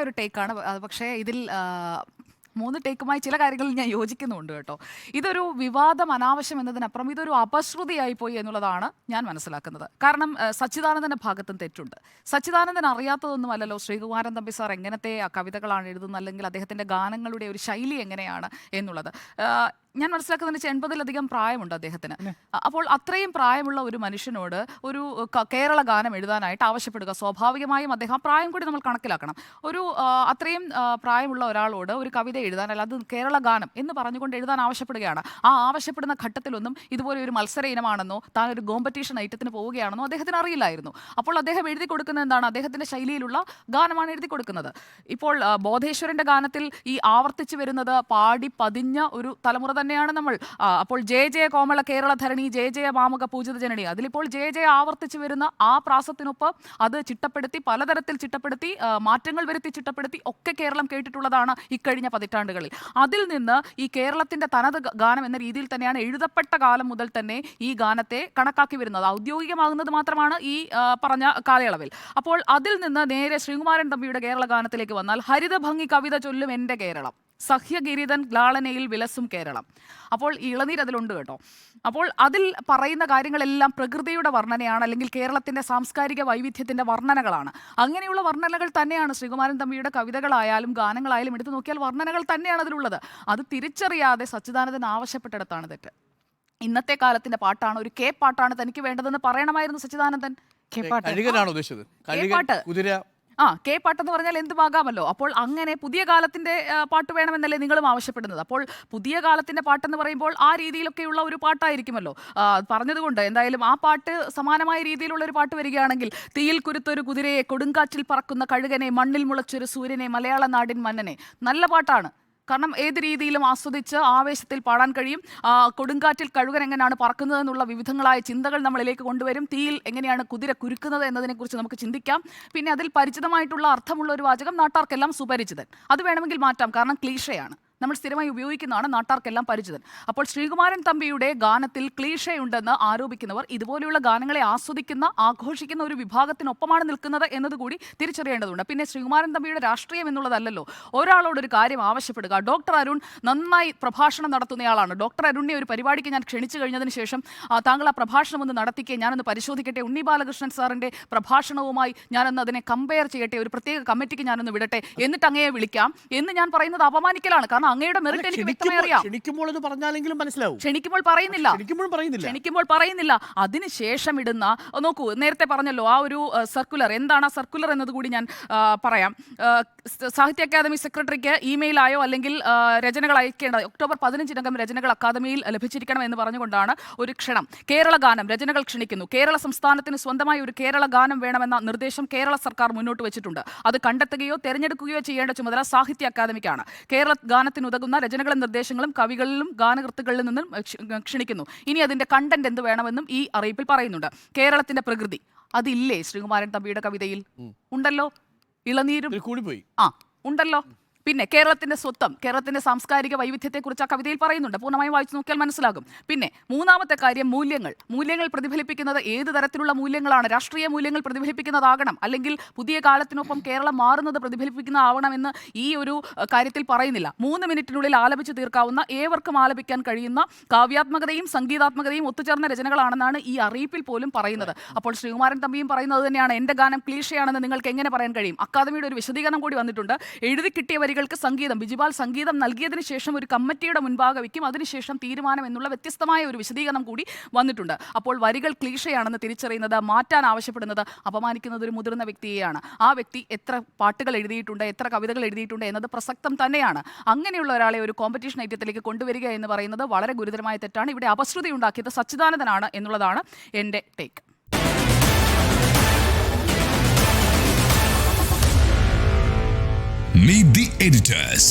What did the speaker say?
ഒരു ടേക്കാണ്. പക്ഷേ ഇതിൽ 3 ടേക്കുമായി ചില കാര്യങ്ങളിൽ ഞാൻ യോജിക്കുന്നുണ്ട് കേട്ടോ. ഇതൊരു വിവാദം അനാവശ്യം എന്നതിനപ്പുറം ഇതൊരു അപശ്രുതിയായി പോയി എന്നുള്ളതാണ് ഞാൻ മനസ്സിലാക്കുന്നത്. കാരണം സച്ചിദാനന്ദൻ്റെ ഭാഗത്തും തെറ്റുണ്ട്. സച്ചിദാനന്ദൻ അറിയാത്തതൊന്നുമല്ലല്ലോ ശ്രീകുമാരൻ തമ്പി സാർ എങ്ങനത്തെ കവിതകളാണ് എഴുതുന്നത്, അല്ലെങ്കിൽ അദ്ദേഹത്തിൻ്റെ ഗാനങ്ങളുടെ ഒരു ശൈലി എങ്ങനെയാണ് എന്നുള്ളത്. ഞാൻ മനസ്സിലാക്കുന്നതിന് 80-ലധികം പ്രായമുണ്ട് അദ്ദേഹത്തിന്. അപ്പോൾ അത്രയും പ്രായമുള്ള ഒരു മനുഷ്യനോട് ഒരു കേരള ഗാനം എഴുതാനായിട്ട് ആവശ്യപ്പെടുക, സ്വാഭാവികമായും അദ്ദേഹം പ്രായം കൂടി നമ്മൾ കണക്കിലാക്കണം. ഒരു അത്രയും പ്രായമുള്ള ഒരാളോട് ഒരു കവിത എഴുതാൻ, അല്ല അത് കേരള ഗാനം എന്ന് പറഞ്ഞുകൊണ്ട് എഴുതാൻ ആവശ്യപ്പെടുകയാണ്. ആ ആവശ്യപ്പെടുന്ന ഘട്ടത്തിലൊന്നും ഇതുപോലെ ഒരു മത്സര ഇനമാണെന്നോ താൻ ഒരു കോമ്പറ്റീഷൻ ഐറ്റത്തിന് പോവുകയാണെന്നോ അദ്ദേഹത്തിന് അറിയില്ലായിരുന്നു. അപ്പോൾ അദ്ദേഹം എഴുതി കൊടുക്കുന്നത് എന്താണ്? അദ്ദേഹത്തിൻ്റെ ശൈലിയിലുള്ള ഗാനമാണ് എഴുതി കൊടുക്കുന്നത്. ഇപ്പോൾ ബോധേശ്വരൻ്റെ ഗാനത്തിൽ ഈ ആവർത്തിച്ച് വരുന്നത് പാടി പതിഞ്ഞ ഒരു തലമുറ തന്നെയാണ് നമ്മൾ. അപ്പോൾ ജയ ജയ കോമള കേരള ധരണി, ജയ ജയ മാമുക പൂജിത ജനനി, അതിലിപ്പോൾ ജയ ജയ ആവർത്തിച്ച് വരുന്ന ആ പ്രാസത്തിനൊപ്പം അത് ചിട്ടപ്പെടുത്തി, പലതരത്തിൽ ചിട്ടപ്പെടുത്തി, മാറ്റങ്ങൾ വരുത്തി ചിട്ടപ്പെടുത്തി ഒക്കെ കേരളം കേട്ടിട്ടുള്ളതാണ് ഇക്കഴിഞ്ഞ പതിറ്റാണ്ടുകളിൽ. അതിൽ നിന്ന് ഈ കേരളത്തിൻ്റെ തനത് ഗാനം എന്ന രീതിയിൽ തന്നെയാണ് എഴുതപ്പെട്ട കാലം മുതൽ തന്നെ ഈ ഗാനത്തെ കണക്കാക്കി വരുന്നത്. ഔദ്യോഗികമാകുന്നത് മാത്രമാണ് ഈ പറഞ്ഞ കാലയളവിൽ. അപ്പോൾ അതിൽ നിന്ന് നേരെ ശ്രീകുമാരൻ തമ്പിയുടെ കേരള ഗാനത്തിലേക്ക് വന്നാൽ, ഹരിതഭംഗി കവിത ചൊല്ലും എൻ്റെ കേരളം, സഹ്യഗിരിതൻ ലാളനയിൽ വിലസും കേരളം. അപ്പോൾ ഇളനീർ അതിലുണ്ട് കേട്ടോ. അപ്പോൾ അതിൽ പറയുന്ന കാര്യങ്ങളെല്ലാം പ്രകൃതിയുടെ വർണ്ണനയാണ്, അല്ലെങ്കിൽ കേരളത്തിൻ്റെ സാംസ്കാരിക വൈവിധ്യത്തിൻ്റെ വർണ്ണനകളാണ്. അങ്ങനെയുള്ള വർണ്ണനകൾ തന്നെയാണ് ശ്രീകുമാരൻ തമ്പിയുടെ കവിതകളായാലും ഗാനങ്ങളായാലും എടുത്തു നോക്കിയാൽ വർണ്ണനകൾ തന്നെയാണ് അതിലുള്ളത്. അത് തിരിച്ചറിയാതെ സച്ചിദാനന്ദൻ ആവശ്യപ്പെട്ടിടത്താണ് തെറ്റ്. ഇന്നത്തെ കാലത്തിൻ്റെ പാട്ടാണ്, ഒരു കെ പാട്ടാണ് തനിക്ക് വേണ്ടതെന്ന് പറയണമായിരുന്നു സച്ചിദാനന്ദൻ. കെ പാട്ടെന്ന് പറഞ്ഞാൽ എന്തുമാകാമല്ലോ. അപ്പോൾ അങ്ങനെ പുതിയ കാലത്തിൻ്റെ പാട്ട് വേണമെന്നല്ലേ നിങ്ങളും ആവശ്യപ്പെടുന്നത്. അപ്പോൾ പുതിയ കാലത്തിൻ്റെ പാട്ടെന്ന് പറയുമ്പോൾ ആ രീതിയിലൊക്കെയുള്ള ഒരു പാട്ടായിരിക്കുമല്ലോ പറഞ്ഞതുകൊണ്ട്. എന്തായാലും ആ പാട്ട് സമാനമായ രീതിയിലുള്ള ഒരു പാട്ട് വരികയാണെങ്കിൽ, തീയിൽ കുരുത്തൊരു കുതിരയെ, കൊടുങ്കാറ്റിൽ പറക്കുന്ന കഴുകനെ, മണ്ണിൽ മുളച്ചൊരു സൂര്യനെ, മലയാള നാടിൻ മന്നനെ, നല്ല പാട്ടാണ്. കാരണം ഏത് രീതിയിലും ആസ്വദിച്ച് ആവേശത്തിൽ പാടാൻ കഴിയും. കൊടുങ്കാറ്റിൽ കഴുകൻ എങ്ങനെയാണ് പറക്കുന്നതെന്നുള്ള വിവിധങ്ങളായ ചിന്തകൾ നമ്മളിലേക്ക് കൊണ്ടുവരും. തീയിൽ എങ്ങനെയാണ് കുതിര കുരുക്കുന്നത് എന്നതിനെക്കുറിച്ച് നമുക്ക് ചിന്തിക്കാം. പിന്നെ അതിൽ പരിചിതമായിട്ടുള്ള അർത്ഥമുള്ള ഒരു വാചകം, നാട്ടാർക്കെല്ലാം സുപരിചിതൻ. അത് വേണമെങ്കിൽ മാറ്റാം, കാരണം ക്ലീഷയാണ്, നമ്മൾ സ്ഥിരമായി ഉപയോഗിക്കുന്നതാണ്, നാട്ടാർക്കെല്ലാം പരിചിതൻ. അപ്പോൾ ശ്രീകുമാരൻ തമ്പിയുടെ ഗാനത്തിൽ ക്ലീഷയുണ്ടെന്ന് ആരോപിക്കുന്നവർ ഇതുപോലെയുള്ള ഗാനങ്ങളെ ആസ്വദിക്കുന്ന, ആഘോഷിക്കുന്ന ഒരു വിഭാഗത്തിനൊപ്പമാണ് നിൽക്കുന്നത് എന്നതുകൂടി തിരിച്ചറിയേണ്ടതുണ്ട്. പിന്നെ ശ്രീകുമാരൻ തമ്പിയുടെ രാഷ്ട്രീയം എന്നുള്ളതല്ലല്ലോ ഒരാളോടൊരു കാര്യം ആവശ്യപ്പെടുക. ഡോക്ടർ അരുൺ നന്നായി പ്രഭാഷണം നടത്തുന്നയാളാണ്. ഡോക്ടർ അരുണിനെ ഒരു പരിപാടിക്ക് ഞാൻ ക്ഷണിച്ചു കഴിഞ്ഞതിന് ശേഷം താങ്കൾ ആ പ്രഭാഷണം ഒന്ന് നടത്തിക്കേ, ഞാനൊന്ന് പരിശോധിക്കട്ടെ, ഉണ്ണി ബാലകൃഷ്ണൻ സാറിൻ്റെ പ്രഭാഷണവുമായി ഞാനൊന്ന് അതിനെ കമ്പയർ ചെയ്യട്ടെ, ഒരു പ്രത്യേക കമ്മിറ്റിക്ക് ഞാനൊന്ന് വിടട്ടെ, എന്നിട്ട് അങ്ങയെ വിളിക്കാം എന്ന് ഞാൻ പറയുന്നത് അപമാനിക്കലാണ്. കാരണം അങ്ങയുടെ മെറിറ്റ് എനിക്ക് വ്യക്തമായി അറിയാം. ക്ഷണിക്കുമ്പോൾ പറയുന്നില്ല. അതിനുശേഷം ഇടുന്ന, നോക്കൂ, നേരത്തെ പറഞ്ഞല്ലോ ആ ഒരു സർക്കുലർ, എന്താണ് ആ സർക്കുലർ എന്നത് കൂടി ഞാൻ പറയാം. സാഹിത്യ അക്കാദമി സെക്രട്ടറിക്ക് ഇമെയിലായോ അല്ലെങ്കിൽ രചനകൾ അയക്കേണ്ട, ഒക്ടോബർ 15-നകം രചനകൾ അക്കാദമിയിൽ ലഭിച്ചിരിക്കണം എന്ന് പറഞ്ഞുകൊണ്ടാണ് ഒരു ക്ഷണം. കേരള ഗാനം രചനകൾ ക്ഷണിക്കുന്നു. കേരള സംസ്ഥാനത്തിന് സ്വന്തമായി ഒരു കേരള ഗാനം വേണമെന്ന നിർദ്ദേശം കേരള സർക്കാർ മുന്നോട്ട് വെച്ചിട്ടുണ്ട്. അത് കണ്ടെത്തുകയോ തിരഞ്ഞെടുക്കുകയോ ചെയ്യേണ്ട ചുമതല സാഹിത്യ അക്കാദമിക്കാണ്. കേരള ഗാനത്തിനുതകുന്ന രചനകളും നിർദ്ദേശങ്ങളും കവികളിലും ഗാനകൃത്തുക്കളിൽ നിന്നും ക്ഷണിക്കുന്നു. ഇനി അതിന്റെ കണ്ടന്റ് എന്ത് വേണമെന്നും ഈ അറിയിപ്പിൽ പറയുന്നുണ്ട്. കേരളത്തിന്റെ പ്രകൃതി അതില്ലേ ശ്രീകുമാരൻ തമ്പിയുടെ കവിതയിൽ? ഉണ്ടല്ലോ. ഇളനീരും ഉണ്ടല്ലോ. പിന്നെ കേരളത്തിന്റെ സ്വത്വം, കേരളത്തിന്റെ സാംസ്കാരിക വൈവിധ്യത്തെക്കുറിച്ച് ആ കവിതയിൽ പറയുന്നുണ്ട്. പൂർണ്ണമായും വായിച്ചു നോക്കിയാൽ മനസ്സിലാകും. പിന്നെ മൂന്നാമത്തെ കാര്യം, മൂല്യങ്ങൾ പ്രതിഫലിപ്പിക്കുന്നത് ഏത് തരത്തിലുള്ള മൂല്യങ്ങളാണ്? രാഷ്ട്രീയ മൂല്യങ്ങൾ പ്രതിഫലിപ്പിക്കുന്നതാകണം, അല്ലെങ്കിൽ പുതിയ കാലത്തിനൊപ്പം കേരളം മാറുന്നത് പ്രതിഫലിപ്പിക്കുന്നതാവണമെന്ന് ഈ ഒരു കാര്യത്തിൽ പറയുന്നില്ല. 3 മിനിറ്റിനുള്ളിൽ ആലപിച്ച് തീർക്കാവുന്ന, ഏവർക്കും ആലപിക്കാൻ കഴിയുന്ന കാവ്യാത്മകതയും സംഗീതാത്മകതയും ഒത്തുചേർന്ന രചനകളാണെന്നാണ് ഈ അറിയിപ്പിൽ പോലും പറയുന്നത്. അപ്പോൾ ശ്രീകുമാരൻ തമ്പിയും പറയുന്നത് തന്നെയാണ്, എൻ്റെ ഗാനം ക്ലീഷയാണെന്ന് നിങ്ങൾക്ക് എങ്ങനെ പറയാൻ കഴിയും? അക്കാദമിയുടെ ഒരു വിശദീകരണം കൂടി വന്നിട്ടുണ്ട്. എഴുതി കിട്ടിയ ൾക്ക് സംഗീതം, ബിജിപാൽ സംഗീതം നൽകിയതിനു ശേഷം ഒരു കമ്മിറ്റിയുടെ മുൻപാകെ വയ്ക്കും, അതിനുശേഷം തീരുമാനം എന്നുള്ള വ്യത്യസ്തമായ ഒരു വിശദീകരണം കൂടി വന്നിട്ടുണ്ട്. അപ്പോൾ വരികൾ ക്ലീഷയാണെന്ന് തിരിച്ചറിയുന്നത്, മാറ്റാൻ ആവശ്യപ്പെടുന്നത്, അപമാനിക്കുന്നത് ഒരു മുതിർന്ന വ്യക്തിയെയാണ്. ആ വ്യക്തി എത്ര പാട്ടുകൾ എഴുതിയിട്ടുണ്ട്, എത്ര കവിതകൾ എഴുതിയിട്ടുണ്ട് എന്നത് പ്രസക്തം തന്നെയാണ്. അങ്ങനെയുള്ള ഒരാളെ ഒരു കോമ്പറ്റീഷൻ ഐറ്റത്തിലേക്ക് കൊണ്ടുവരിക എന്ന് പറയുന്നത് വളരെ ഗുരുതരമായ തെറ്റാണ്. ഇവിടെ അപശ്രുതി ഉണ്ടാക്കിയത് സച്ചിദാനന്ദനാണ് എന്നുള്ളതാണ് എൻ്റെ ടേക്ക്. Meet the editors.